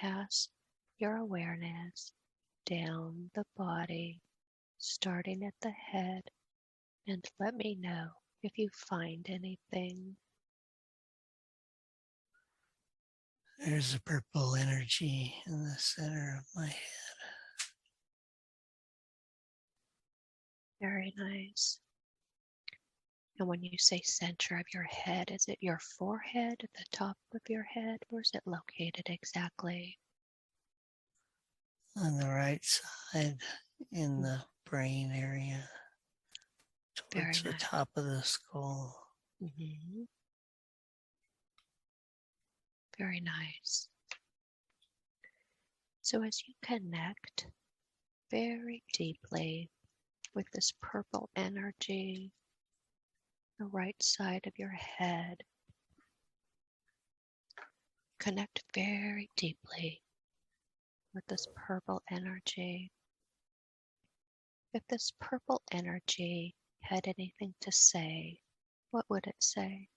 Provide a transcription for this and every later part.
pass your awareness down the body, starting at the head, and let me know if you find anything. There's a purple energy in the center of my head. Very nice. And when you say center of your head, is it your forehead at the top of your head? Where's it located exactly? On the right side in the brain area, Very towards the nice. top of the skull. Mm-hmm. Very nice. So as you connect very deeply with this purple energy, the right side of your head, connect very deeply with this purple energy. If this purple energy had anything to say, what would it say?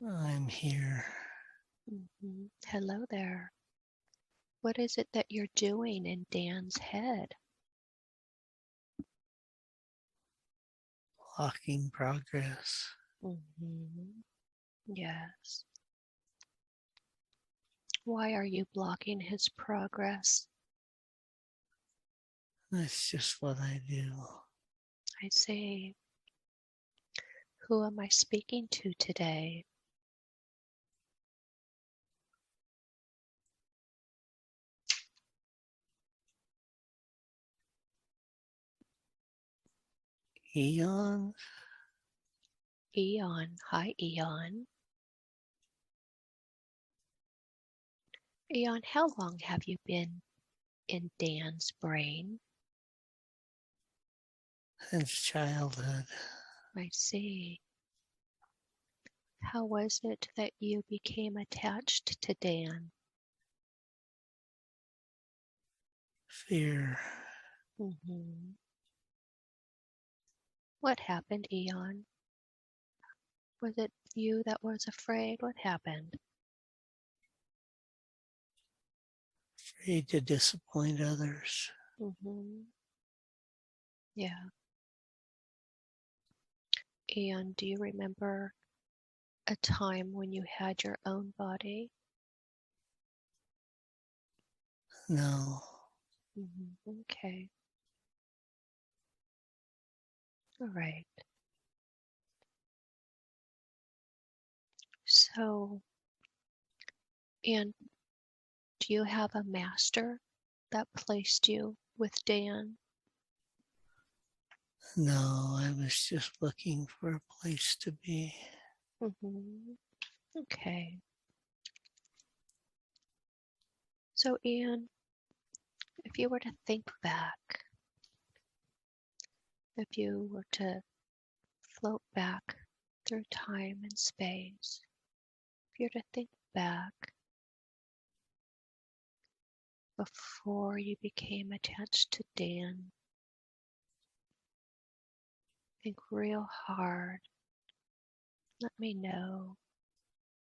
I'm here. Mm-hmm. Hello there. What is it that you're doing in Dan's head? Blocking progress. Mm-hmm. Yes. Why are you blocking his progress? That's just what I do. I see. Who am I speaking to today? Eon? Eon. Hi, Eon. Eon, how long have you been in Dan's brain? Since childhood. I see. How was it that you became attached to Dan? Fear. Mm-hmm. What happened, Eon? Was it you that was afraid? What happened? Afraid to disappoint others. Mm-hmm. Yeah. Eon, do you remember a time when you had your own body? No. Mm-hmm. Okay. All right. So, and do you have a master that placed you with Dan? No, I was just looking for a place to be. Mm-hmm. Okay. So, Ian, if you were to think back, if you were to float back through time and space, if you were to think back before you became attached to Dan, think real hard. Let me know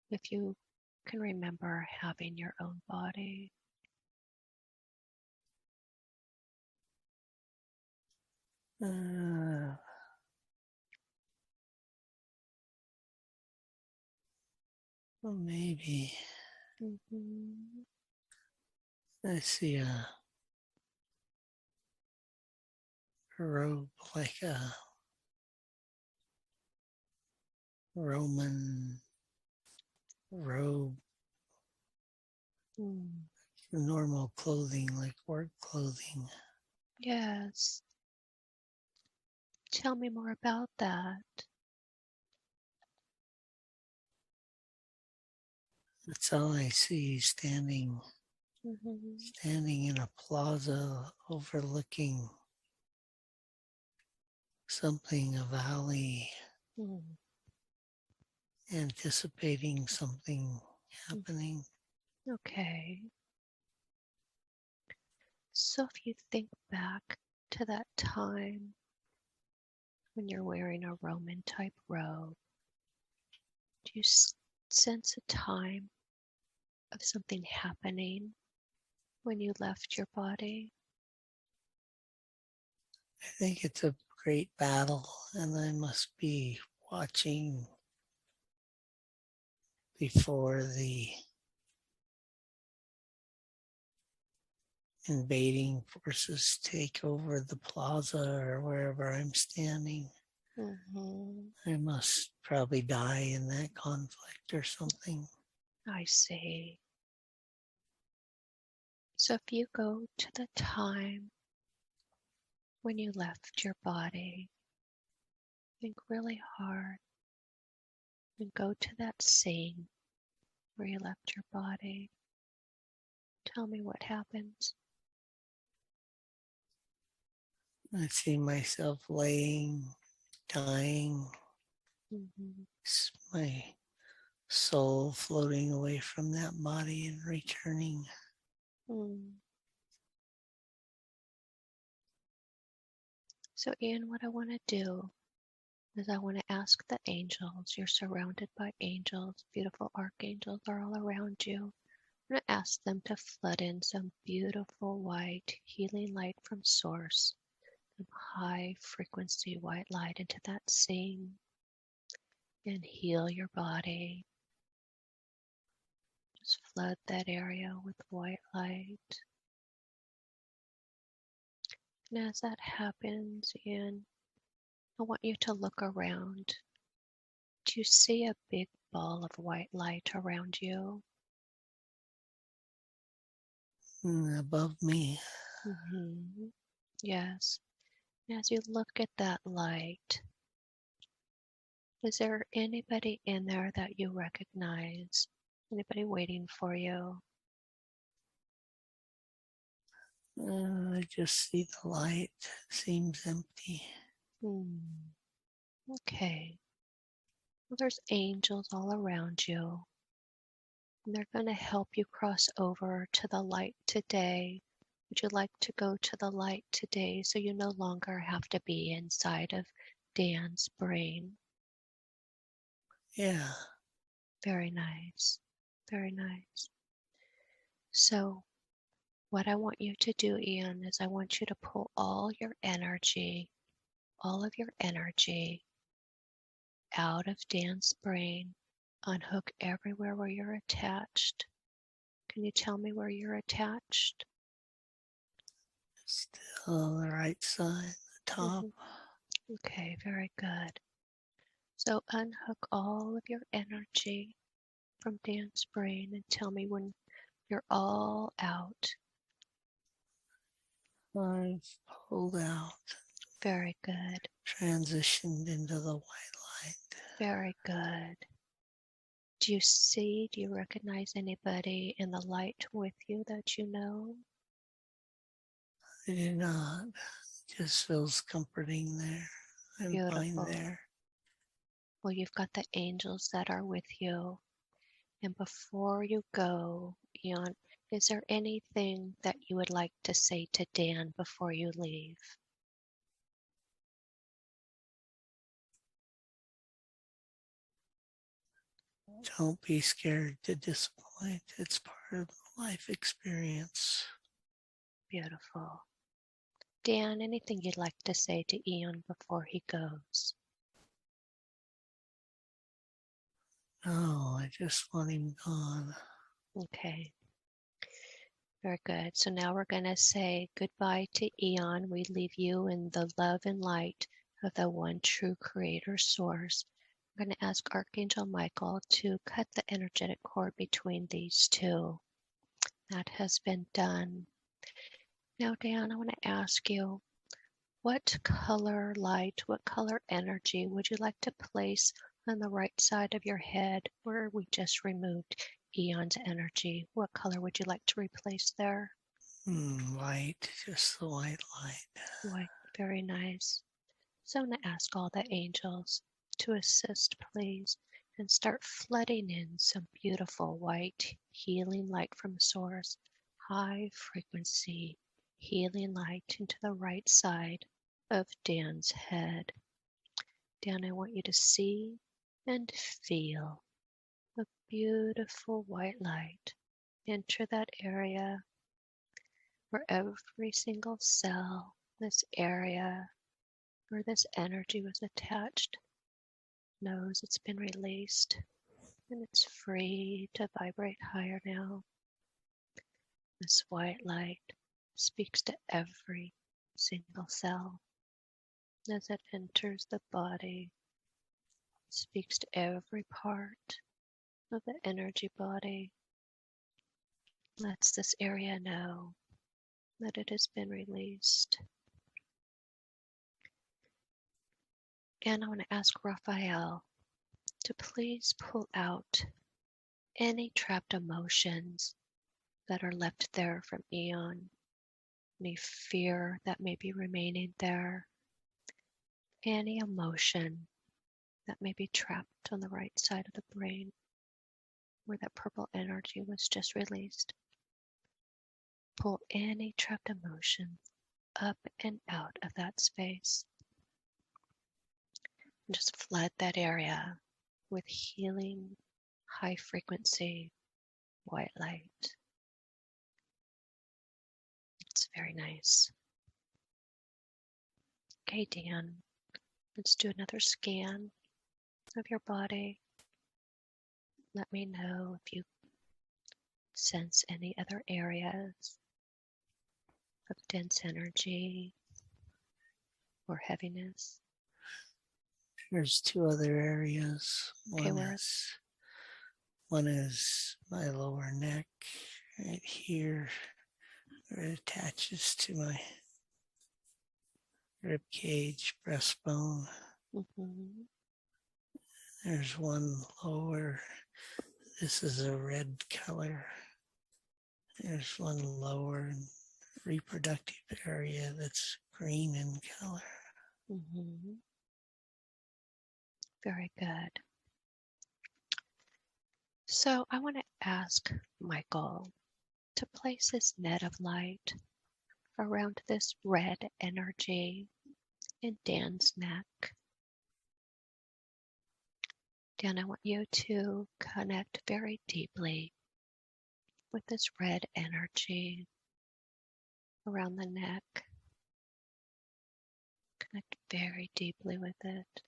if you can remember having your own body. Well, maybe. Mm-hmm. I see a robe like a Roman robe, Mm. normal clothing like work clothing. Yes. Tell me more about that. That's all I see, standing Mm-hmm. in a plaza overlooking something, a valley, Mm. anticipating something happening. Okay. So if you think back to that time when you're wearing a Roman type robe, Do you sense a time of something happening when you left your body? I think it's a great battle, and I must be watching before the invading forces take over the plaza or wherever I'm standing. Mm-hmm. I must probably die in that conflict or something. I see. So if you go to the time when you left your body, think really hard and go to that scene where you left your body. Tell me what happens. I see myself laying, dying, Mm-hmm. my soul floating away from that body and returning. Mm. So Ian, what I want to do is I want to ask the angels. You're surrounded by angels. Beautiful archangels are all around you. I'm going to ask them to flood in some beautiful white healing light from source, some high frequency white light into that scene and heal your body. Just flood that area with white light. And as that happens, Ian, I want you to look around. Do you see a big ball of white light around you? Above me, Mm-hmm. Yes. As you look at that light, is there anybody in there that you recognize? Anybody waiting for you? I just see the light. It seems empty. Hmm. Okay. Well, there's angels all around you, and they're going to help you cross over to the light today. Would you like to go to the light today so you no longer have to be inside of Dan's brain? Yeah, Very nice. Very nice. So, what I want you to do, Ian, is I want you to pull all of your energy out of Dan's brain, unhook everywhere where you're attached. Can you tell me where you're attached? still on the right side, the top. Mhm. Okay, very good. So unhook all of your energy from Dan's brain and tell me when you're all out. I've pulled out, Very good. transitioned into the white light. Very good. Do you recognize anybody in the light with you that you know? I do not. It just feels comforting there. I'm fine Beautiful. there. Well, you've got the angels that are with you. And before you go, Ian, is there anything that you would like to say to Dan before you leave? Don't be scared to disappoint. It's part of the life experience. Beautiful. Dan, anything you'd like to say to Ian before he goes? No, I just want him gone. Okay, very good. So now we're going to say goodbye to Eon. We leave you in the love and light of the one true creator source. I'm going to ask Archangel Michael to cut the energetic cord between these two. That has been done. Now, Dan, I want to ask you, what color light, what color energy would you like to place on the right side of your head where we just removed Eon's energy? What color would you like to replace there? White, just the white light. White, very nice. So I'm going to ask all the angels to assist, please, and start flooding in some beautiful white healing light from source, high frequency healing light into the right side of Dan's head. Dan, I want you to see and feel beautiful white light enter that area where every single cell, this area where this energy was attached, knows it's been released and it's free to vibrate higher now. This white light speaks to every single cell as it enters the body, speaks to every part of the energy body, lets this area know that it has been released. And I want to ask Raphael to please pull out any trapped emotions that are left there from Eon, any fear that may be remaining there, any emotion that may be trapped on the right side of the brain where that purple energy was just released. Pull any trapped emotion up and out of that space. And just flood that area with healing, high frequency, white light. It's very nice. Okay, Dan, let's do another scan of your body. Let me know if you sense any other areas of dense energy or heaviness. There's two other areas. Okay, One is my lower neck, right here, where it attaches to my rib cage, breastbone. Mm-hmm. There's one lower. This is a red color. There's one lower reproductive area that's green in color. Mm-hmm. Very good. So I want to ask Michael to place his net of light around this red energy in Dan's neck. Dan, I want you to connect very deeply with this red energy around the neck. Connect very deeply with it.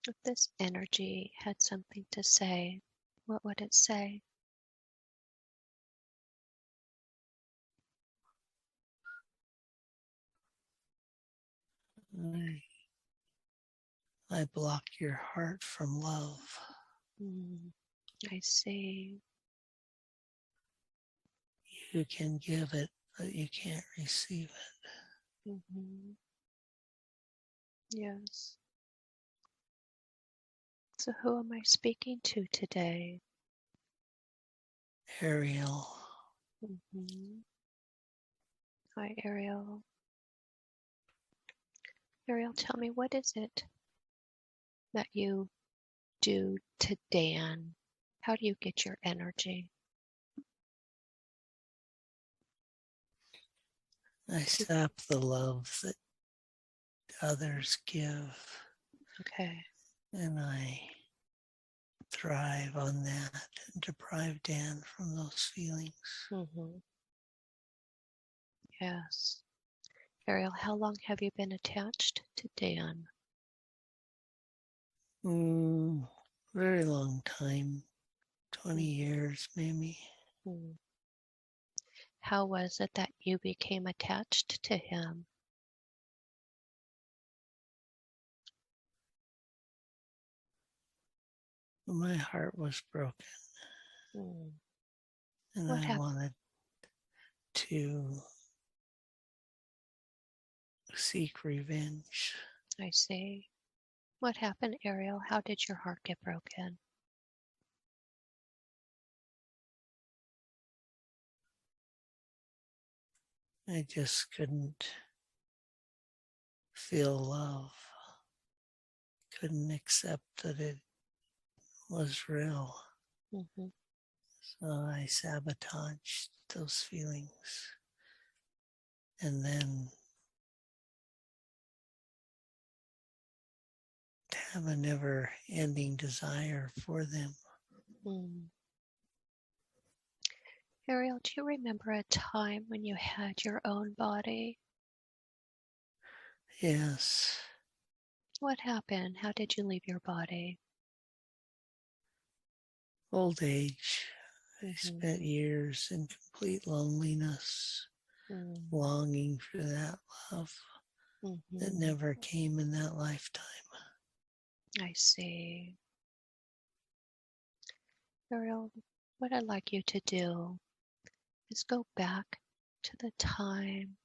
If this energy had something to say, what would it say? I block your heart from love. I see. You can give it, but you can't receive it. Mm-hmm. Yes. So who am I speaking to today? Ariel. Mm-hmm. Hi, Ariel. Ariel, tell me, what is it that you do to Dan? How do you get your energy? I sap the love that others give. Okay. And I thrive on that and deprive Dan from those feelings. Mm-hmm. Yes. Ariel, how long have you been attached to Dan? Very long time, 20 years maybe. Mm-hmm. How was it that you became attached to him? My heart was broken. And What I happened? wanted to seek revenge. I see. What happened, Ariel? How did your heart get broken? I just couldn't feel love. Couldn't accept that it was real. Mm-hmm. So I sabotaged those feelings. And then have a never ending desire for them. Mm. Ariel, do you remember a time when you had your own body? Yes. What happened? How did you leave your body? Old age. I Mm-hmm. spent years in complete loneliness, longing for that love that Mm-hmm. never came in that lifetime. I see. Ariel, what I'd like you to do is go back to the time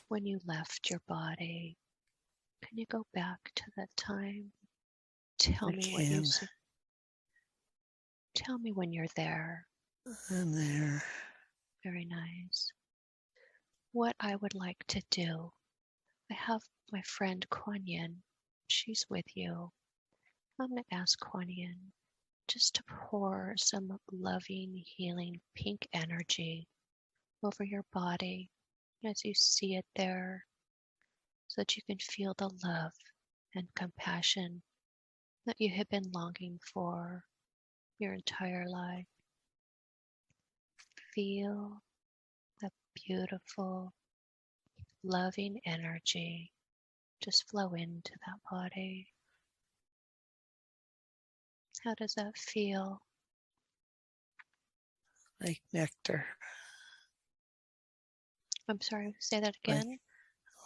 when you left your body. Can you go back to that time? Tell I me what you can. see. Tell me when you're there. I'm there. Very nice. What I would like to do, I have my friend Kuan Yin. She's with you. I'm going to ask Kuan Yin just to pour some loving, healing pink energy over your body as you see it there, so that you can feel the love and compassion that you have been longing for your entire life. Feel the beautiful, loving energy just flow into that body. How does that feel? Like nectar. I'm sorry, say that Like again.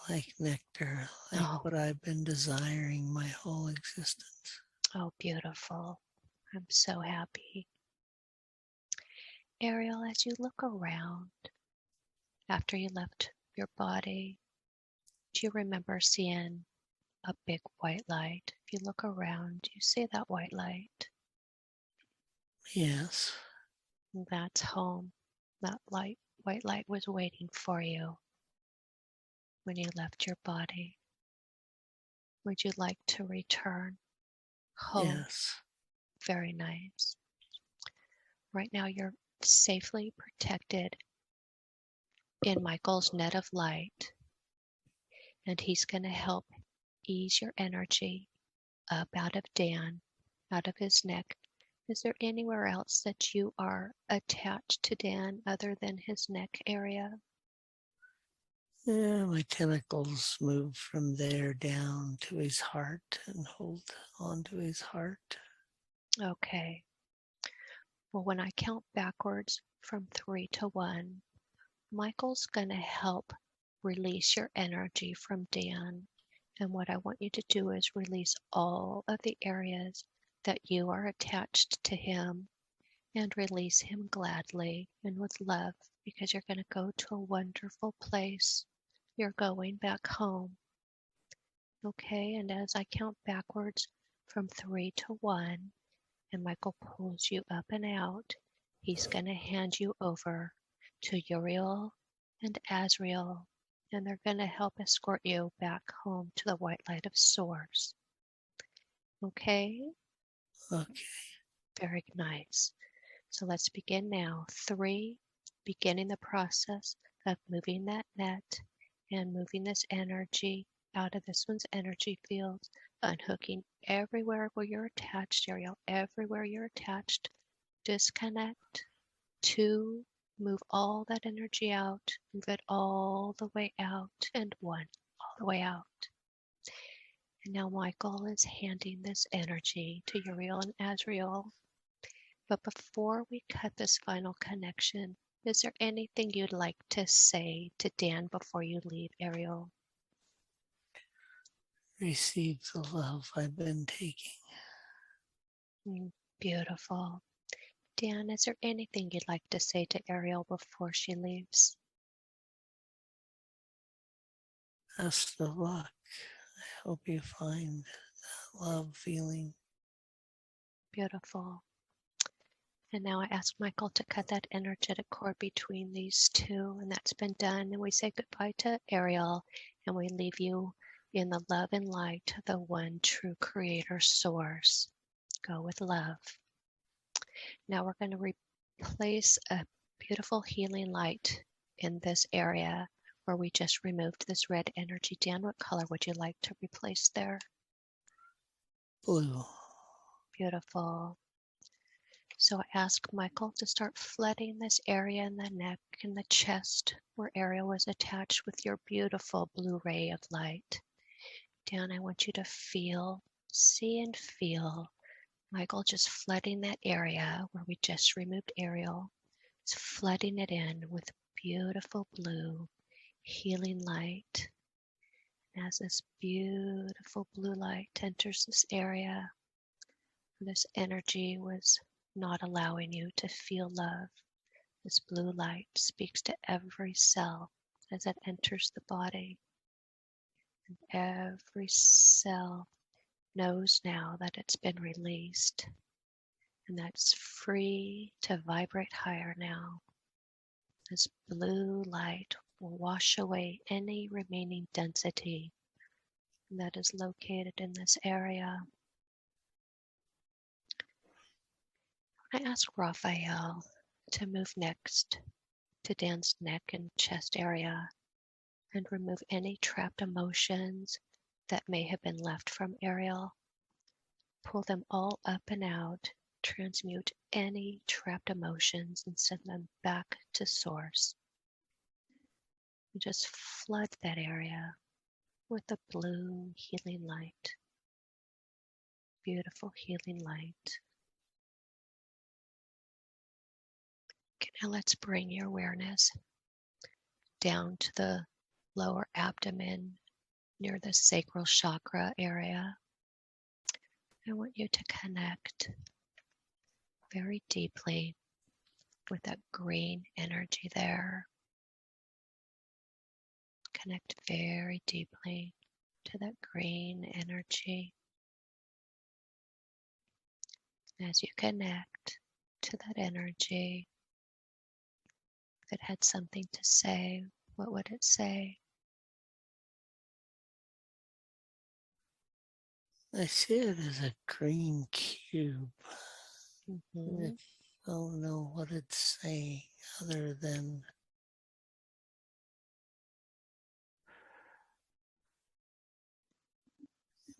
like nectar. Like Oh, what I've been desiring my whole existence. oh, beautiful. I'm so happy. Ariel, as you look around after you left your body, do you remember seeing a big white light? If you look around, you see that white light. Yes. That's home. That white light was waiting for you when you left your body. Would you like to return home? Yes. Very nice. Right now, you're safely protected in Michael's net of light, and he's going to help ease your energy up out of Dan, out of his neck. Is there anywhere else that you are attached to Dan other than his neck area? Yeah, my tentacles move from there down to his heart and hold on to his heart. Okay. Well, when I count backwards from 3 to 1, Michael's going to help release your energy from Dan. And what I want you to do is release all of the areas that you are attached to him, and release him gladly and with love, because you're going to go to a wonderful place. You're going back home. Okay, and as I count backwards from 3 to 1, and Michael pulls you up and out, he's going to hand you over to Uriel and Azrael, and they're going to help escort you back home to the white light of Source. Okay? Okay. Very nice. So let's begin now. 3, beginning the process of moving that net and moving this energy out of this one's energy field, unhooking everywhere where you're attached, Ariel, everywhere you're attached. Disconnect. 2, move all that energy out, move it all the way out, and 1, all the way out. And now Michael is handing this energy to Uriel and Azrael. But before we cut this final connection, is there anything you'd like to say to Dan before you leave, Ariel? Receive the love I've been taking. Beautiful. Dan, is there anything you'd like to say to Ariel before she leaves? Best of luck. I hope you find that love feeling. Beautiful. And now I ask Michael to cut that energetic cord between these two, and that's been done. And we say goodbye to Ariel, and we leave you in the love and light of the one true creator source. Go with love. Now we're going to replace a beautiful healing light in this area where we just removed this red energy. Dan, what color would you like to replace there? Blue. Beautiful. So I asked Michael to start flooding this area in the neck and the chest where Ariel was attached with your beautiful blue ray of light. Dan, I want you to feel, see and feel Michael just flooding that area where we just removed Ariel. It's flooding it in with beautiful blue healing light. As this beautiful blue light enters this area, this energy was not allowing you to feel love. This blue light speaks to every cell as it enters the body. And every cell knows now that it's been released and that's free to vibrate higher now. This blue light will wash away any remaining density that is located in this area. I asked Raphael to move next to Dan's neck and chest area and remove any trapped emotions that may have been left from Ariel. Pull them all up and out, transmute any trapped emotions and send them back to source. And just flood that area with the blue healing light. Beautiful healing light. Okay, now let's bring your awareness down to the lower abdomen near the sacral chakra area. I want you to connect very deeply with that green energy there. Connect very deeply to that green energy. As you connect to that energy, if it had something to say, what would it say? I see it as a green cube. Mm-hmm. I don't know what it's saying other than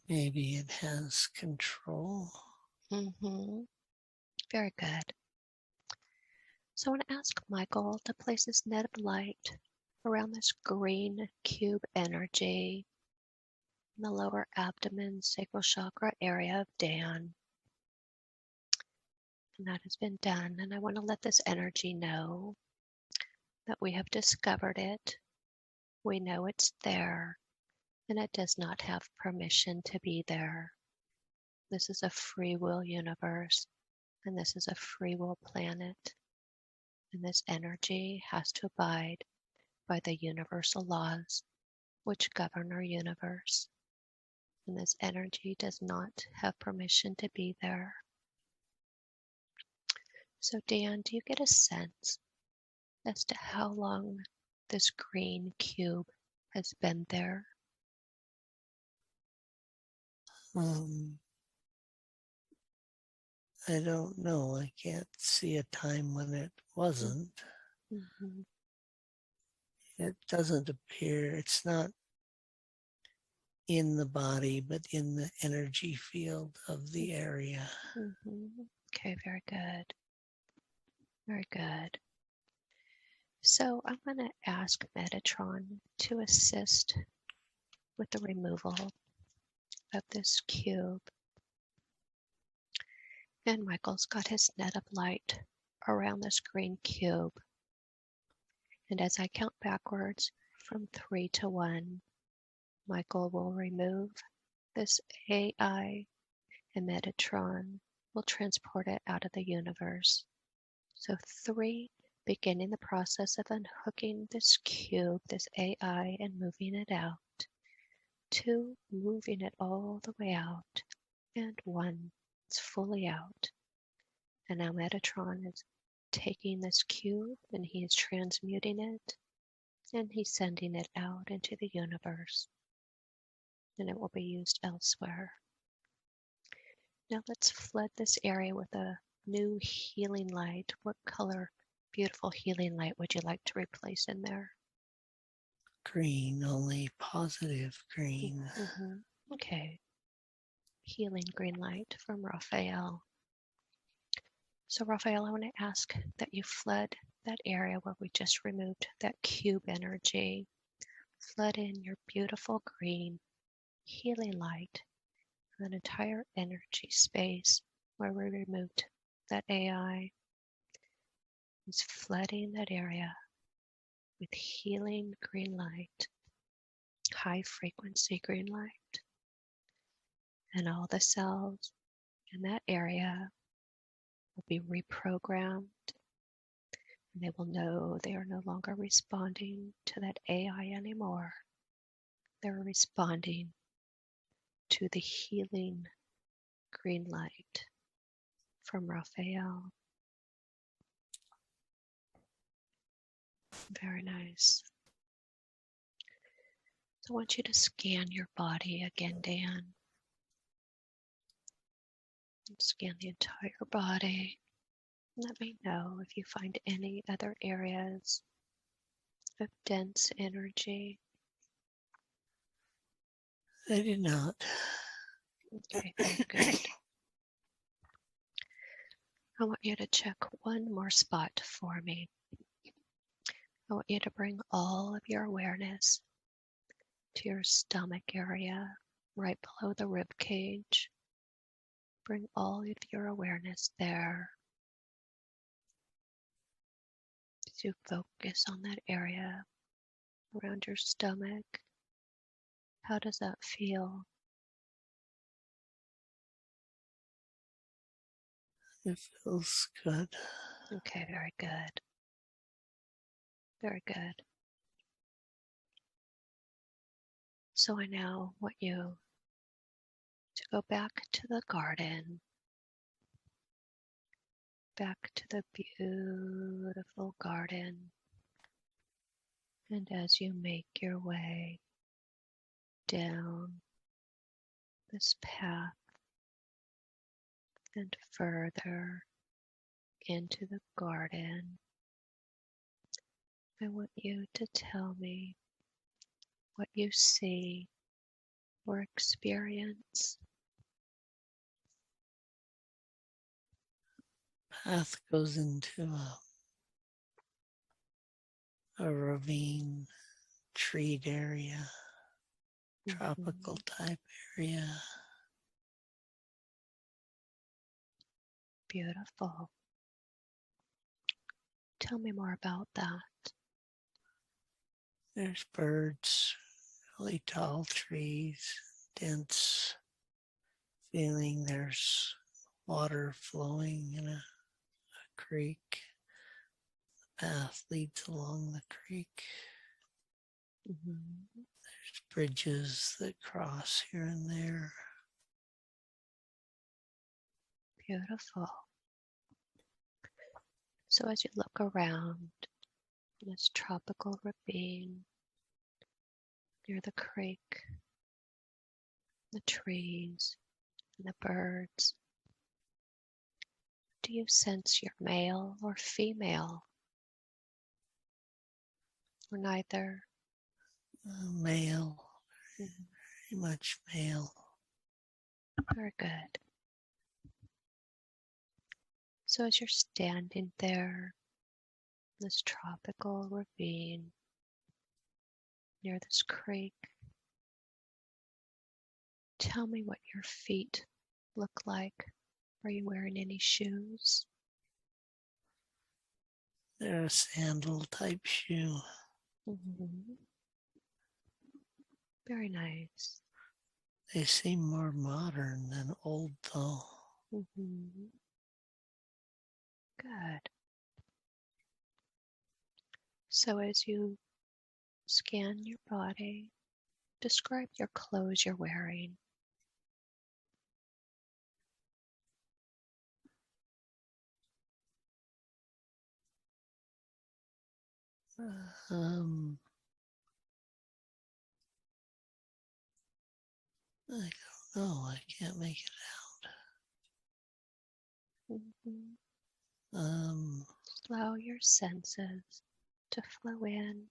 maybe it has control. Mm-hmm. Very good. So I want to ask Michael to place this net of light around this green cube energy in the lower abdomen, sacral chakra area of Dan. And that has been done. And I want to let this energy know that we have discovered it. We know it's there, and it does not have permission to be there. This is a free will universe, and this is a free will planet. And this energy has to abide by the universal laws which govern our universe. And this energy does not have permission to be there. So Dan, do you get a sense as to how long this green cube has been there? I don't know. I can't see a time when it wasn't. Mm-hmm. It doesn't appear, it's not in the body, but in the energy field of the area. Mm-hmm. Okay, very good. Very good. So I'm going to ask Metatron to assist with the removal of this cube. And Michael's got his net of light around this green cube. And as I count backwards from 3 to 1, Michael will remove this AI and Metatron will transport it out of the universe. So 3, beginning the process of unhooking this cube, this AI, and moving it out. 2, moving it all the way out. And 1, it's fully out. And now Metatron is taking this cube and he is transmuting it and he's sending it out into the universe. And it will be used elsewhere. Now let's flood this area with a new healing light. What color, beautiful healing light would you like to replace in there? Green, only positive green. Mm-hmm. Okay. Healing green light from Raphael. So, Raphael, I want to ask that you flood that area where we just removed that cube energy. Flood in your beautiful green healing light, an entire energy space where we removed that AI. Is flooding that area with healing green light, high frequency green light. And all the cells in that area will be reprogrammed, and they will know they are no longer responding to that AI anymore. They're responding to the healing green light from Raphael. Very nice. So I want you to scan your body again, Dan. Scan the entire body. Let me know if you find any other areas of dense energy. I did not. Okay, very good. I want you to check one more spot for me. I want you to bring all of your awareness to your stomach area, right below the rib cage. Bring all of your awareness there. As you focus on that area around your stomach, how does that feel? It feels good. Okay, very good. Very good. So I now want you to go back to the garden, back to the beautiful garden. And as you make your way down this path and further into the garden, I want you to tell me what you see or experience. Path goes into a ravine, treed area, tropical type area. Beautiful. Tell me more about that. There's birds, really tall trees, dense feeling. There's water flowing in a creek. The path leads along the creek. There's bridges that cross here and there. Beautiful. So as you look around this tropical ravine near the creek, the trees, and the birds, do you sense you're male or female? Or neither? Male, very much male. Very good. So as you're standing there in this tropical ravine near this creek, tell me what your feet look like. Are you wearing any shoes? They're a sandal type shoe. Very nice. They seem more modern than old though. Good. So as you scan your body, describe your clothes you're wearing. I don't know. I can't make it out. Allow your senses to flow in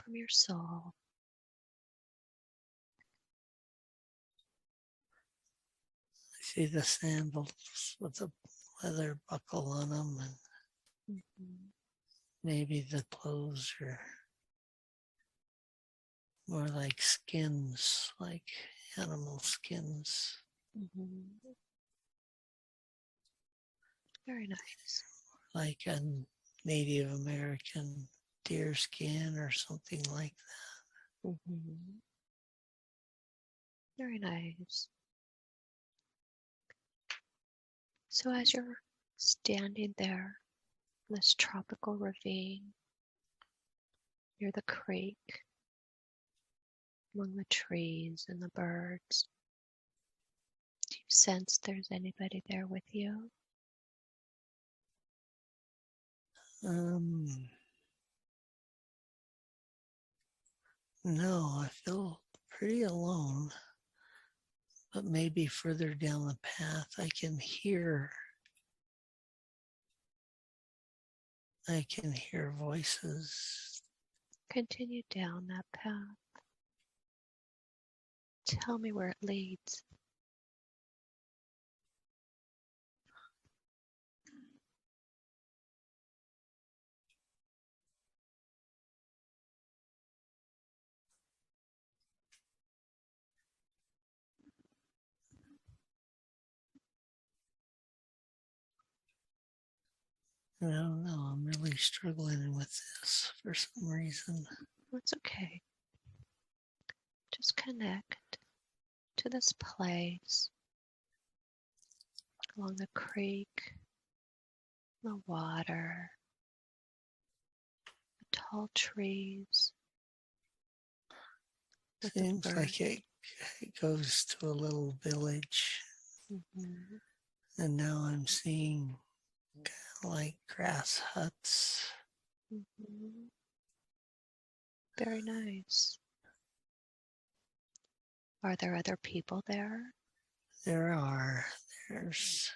from your soul. I see the sandals with the leather buckle on them, and Mhm. maybe the clothes are more like skins, like animal skins. Mhm. Very nice. Like a Native American deer skin or something like Mhm. Very nice. So as you're standing there in this tropical ravine near the creek, among the trees and the birds, do you sense there's anybody there with you? that. No, I feel pretty alone, but maybe further down the path I can hear voices. Continue down that path. Tell me where it leads. I don't know, I'm really struggling with this for some reason. It's okay. Just connect to this place along the creek, the water, the tall trees, with the Seems bird. like it goes to a little village, Mhm. and now I'm seeing like grass huts. Mhm. Very nice. Are there other people there? There are, there's,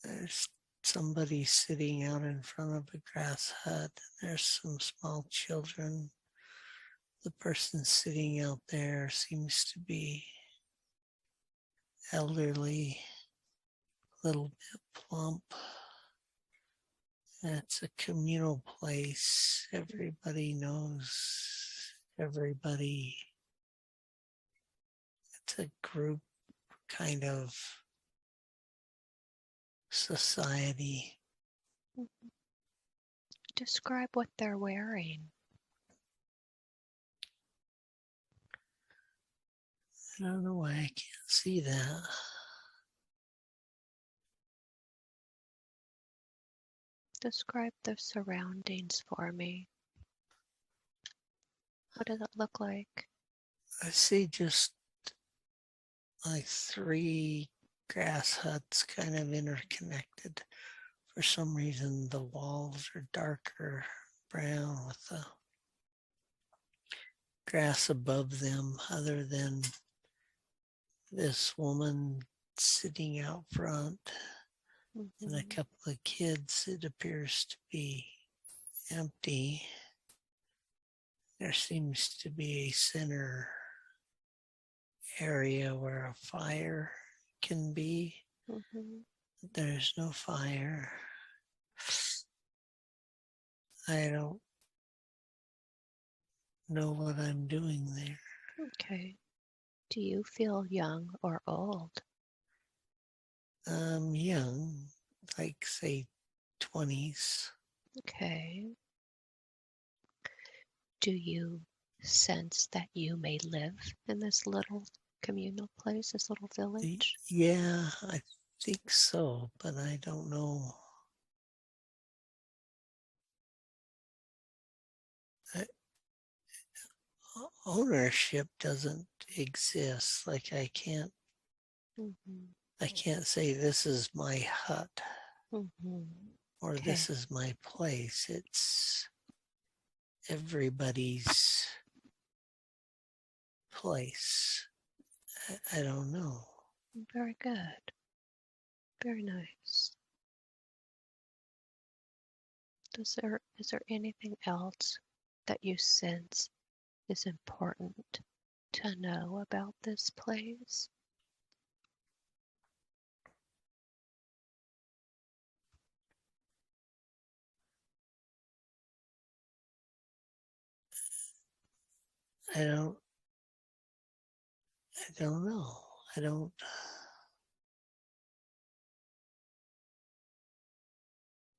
there's somebody sitting out in front of a grass hut. There's some small children. The person sitting out there seems to be elderly, a little bit plump. It's a communal place. Everybody knows everybody. It's a group kind of society. Mhm. Describe what they're wearing. I don't know why I can't see that. Describe the surroundings for me. What does it look like? I see just like three grass huts kind of interconnected. For some reason, the walls are darker brown with the grass above them, other than this woman sitting out front and a Mhm. couple of kids. It appears to be empty. There seems to be a center area where a fire can be, Mhm. but there's no fire. I don't know what I'm doing there. Okay. Do you feel young or old? I'm young, like say 20s. Okay. Do you sense that you may live in this little communal place, this little village? Yeah, I think so, but I don't know. I, ownership doesn't exist. Like Mhm. I can't say this is my hut Mhm. or this Okay. is my place. It's everybody's place. I don't know. Very good. Very nice. Is there anything else that you sense is important to know about this place? I don't know. I don't.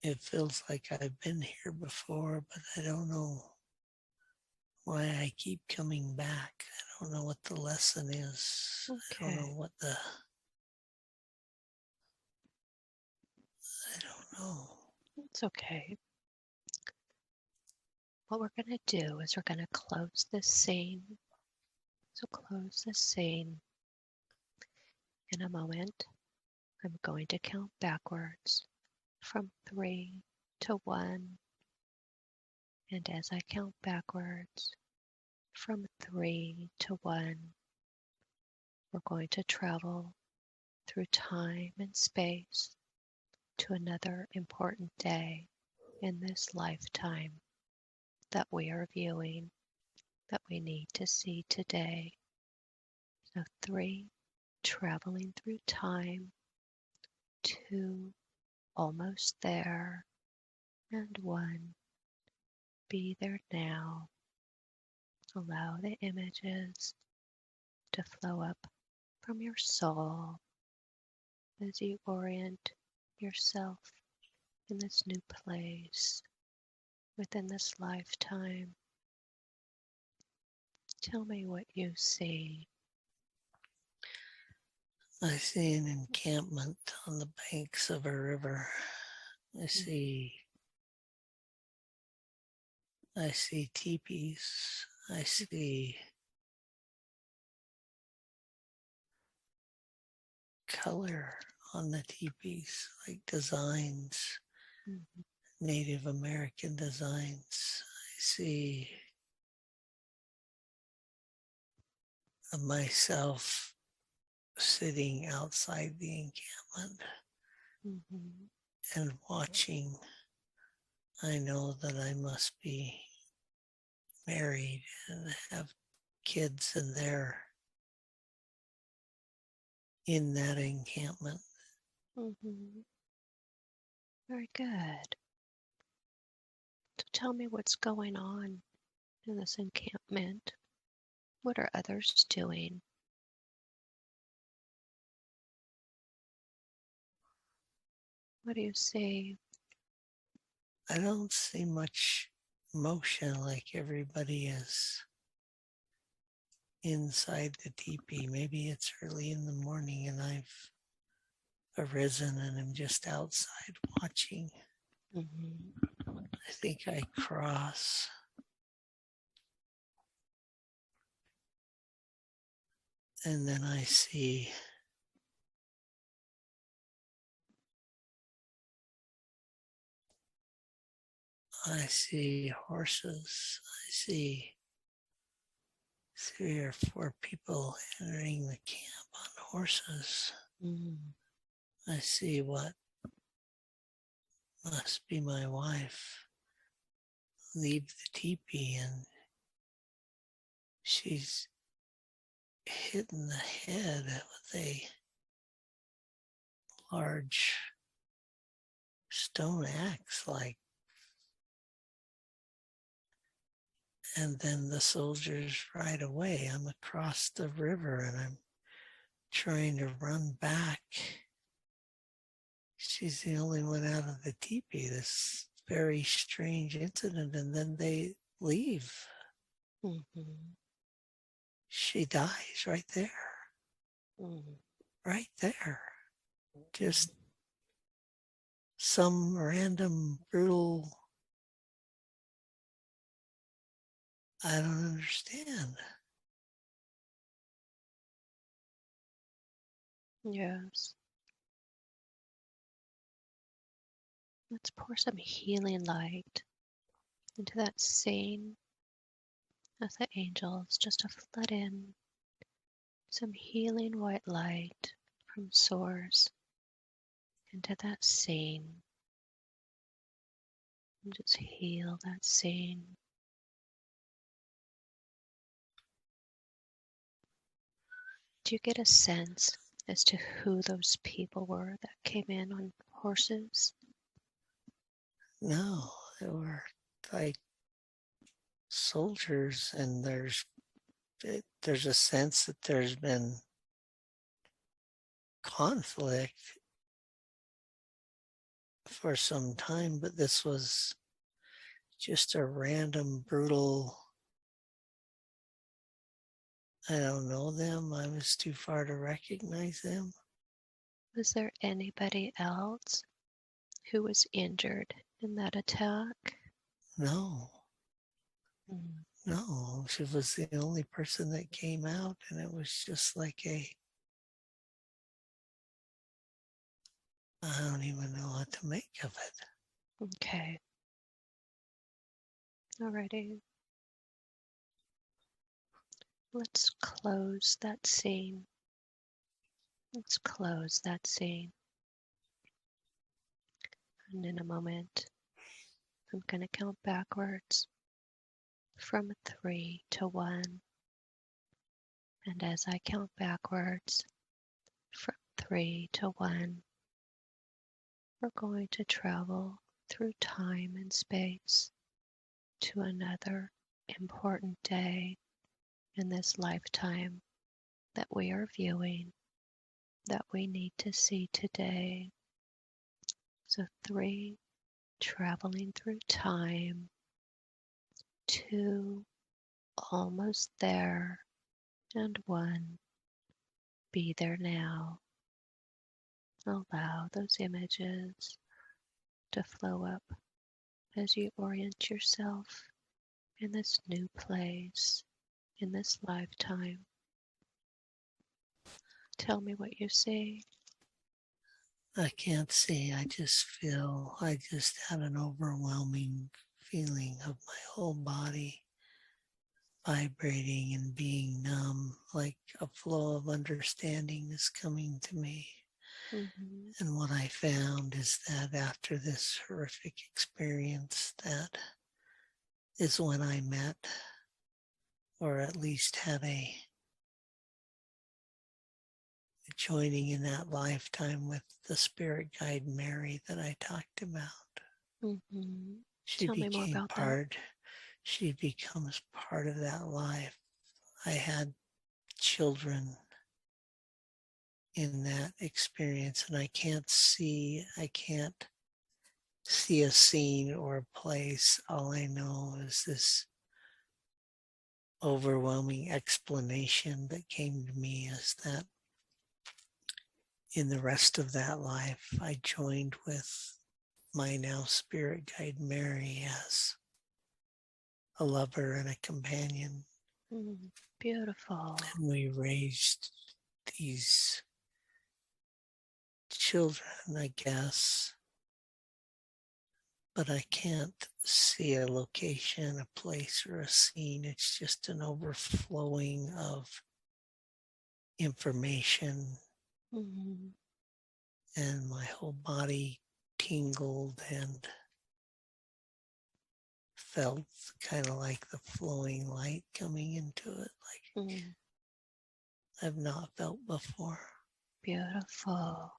It feels like I've been here before, but I don't know why I keep coming back. I don't know what the lesson is. I don't know Okay, what the. I don't know. it's okay. What we're going to do is we're going to close this scene. So close this scene. In a moment, I'm going to count backwards from 3 to 1. And as I count backwards from 3 to 1, we're going to travel through time and space to another important day in this lifetime that we are viewing, that we need to see today. So 3, traveling through time, 2, almost there, and 1, be there now. Allow the images to flow up from your soul as you orient yourself in this new place within this lifetime. Tell me what you see. I see an encampment on the banks of a river. I see teepees. I see color on the teepees, like designs, Mhm. Native American designs. I see myself sitting outside the encampment Mhm. and watching. I know that I must be married and have kids, and they're in that encampment. Mhm. Very good. So tell me what's going on in this encampment. What are others doing? What do you see? I don't see much motion, like everybody is inside the teepee. Maybe it's early in the morning and I've arisen and I'm just outside watching. Mhm. I think I cross, and then I see horses. I see 3 or 4 people entering the camp on horses. Mhm. I see what must be my wife leave the teepee, and she's hit in the head with a large stone axe, like, and then the soldiers ride away. I'm across the river and I'm trying to run back. She's the only one out of the teepee. This very strange incident, and then they leave. Mhm. She dies right there. Mhm. Right there. Just some random brutal. I don't understand. Yes. Let's pour some healing light into that scene as the angels just to flood in some healing white light from source into that scene and just heal that scene. Do you get a sense as to who those people were that came in on horses? No, they were like soldiers, and there's there's a sense that there's been conflict for some time, but this was just a random, brutal, I don't know them. I was too far to recognize them. Was there anybody else who was injured in that attack? No, Mm. no. She was the only person that came out, and it was just like I don't even know what to make of it. Okay. Alrighty. Let's close that scene. Let's close that scene. And in a moment, I'm going to count backwards from 3 to 1. And as I count backwards from 3 to 1, we're going to travel through time and space to another important day in this lifetime that we are viewing, that we need to see today. So 3, traveling through time. 2, almost there. And 1, be there now. Allow those images to flow up as you orient yourself in this new place, in this lifetime. Tell me what you see. I can't see. I just had an overwhelming feeling of my whole body vibrating and being numb, like a flow of understanding is coming to me. Mm-hmm. And what I found is that after this horrific experience, that is when I met, or at least had a joining in that lifetime with the spirit guide Mary that I talked about. Mm-hmm. She Tell me more became about that. she becomes part of that life. I had children in that experience, and I can't see a scene or a place. All I know is this overwhelming explanation that came to me is that in the rest of that life, I joined with my now spirit guide Mary as a lover and a companion. Beautiful. And we raised these children, I guess, but I can't see a location, a place, or a scene. It's just an overflowing of information, Mm-hmm. and my whole body tingled and felt kind of like the flowing light coming into it, like I've not felt before. Beautiful.